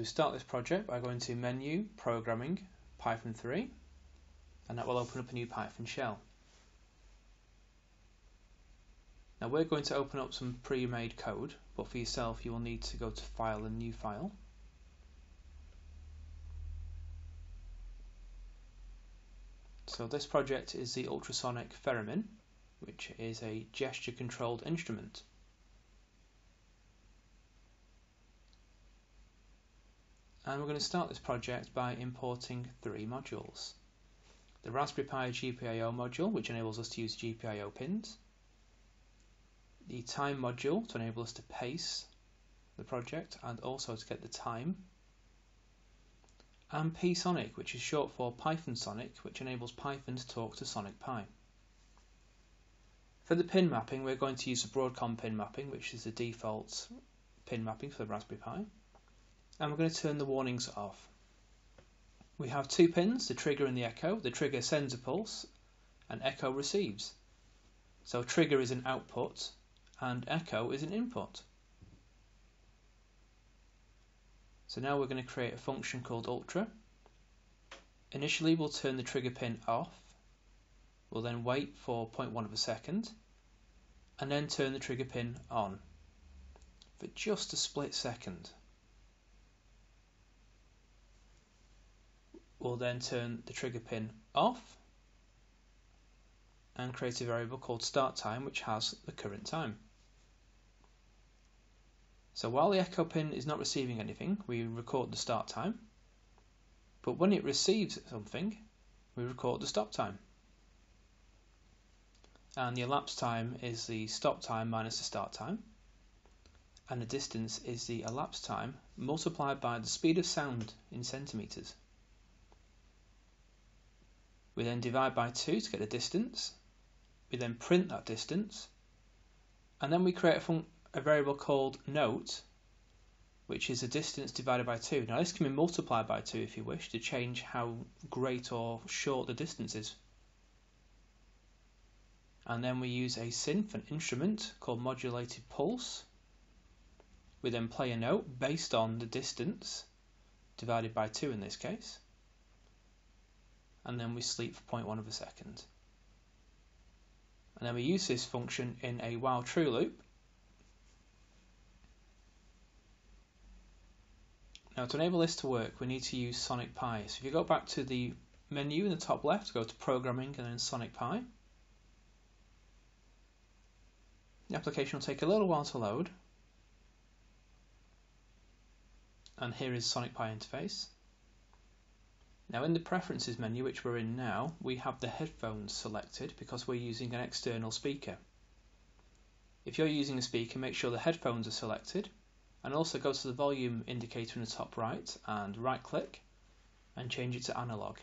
we start this project by going to Menu, Programming, Python 3, and that will open up a new Python shell. Now we're going to open up some pre-made code, but for yourself you will need to go to File and New File. So this project is the Ultrasonic Theremin, which is a gesture-controlled instrument. And we're going to start this project by importing 3 modules. The Raspberry Pi GPIO module, which enables us to use GPIO pins. The time module to enable us to pace the project and also to get the time. And P-Sonic, which is short for Python Sonic, which enables Python to talk to Sonic Pi. For the pin mapping, we're going to use the Broadcom pin mapping, which is the default pin mapping for the Raspberry Pi. And we're going to turn the warnings off. We have 2 pins, the trigger and the echo. The trigger sends a pulse and echo receives. So trigger is an output and echo is an input. So now we're going to create a function called Ultra. Initially we'll turn the trigger pin off. We'll then wait for 0.1 of a second and then turn the trigger pin on for just a split second. We'll then turn the trigger pin off and create a variable called start time, which has the current time. So while the echo pin is not receiving anything, we record the start time, but when it receives something, we record the stop time. And the elapsed time is the stop time minus the start time, and the distance is the elapsed time multiplied by the speed of sound in centimeters. We then divide by 2 to get the distance. We then print that distance, and then we create a variable called note, which is the distance divided by 2. Now this can be multiplied by 2 if you wish to change how great or short the distance is. And then we use a synth, an instrument called modulated pulse. We then play a note based on the distance divided by 2 in this case. And then we sleep for 0.1 of a second. And then we use this function in a while true loop. Now to enable this to work, we need to use Sonic Pi. So if you go back to the menu in the top left, go to Programming and then Sonic Pi. The application will take a little while to load. And here is Sonic Pi interface. Now in the Preferences menu, which we're in now, we have the headphones selected because we're using an external speaker. If you're using a speaker, make sure the headphones are selected, and also go to the volume indicator in the top right and right click and change it to analog.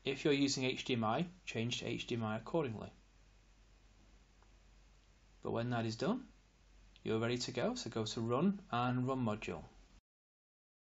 If you're using HDMI, change to HDMI accordingly. But when that is done, you're ready to go, so go to Run and Run Module.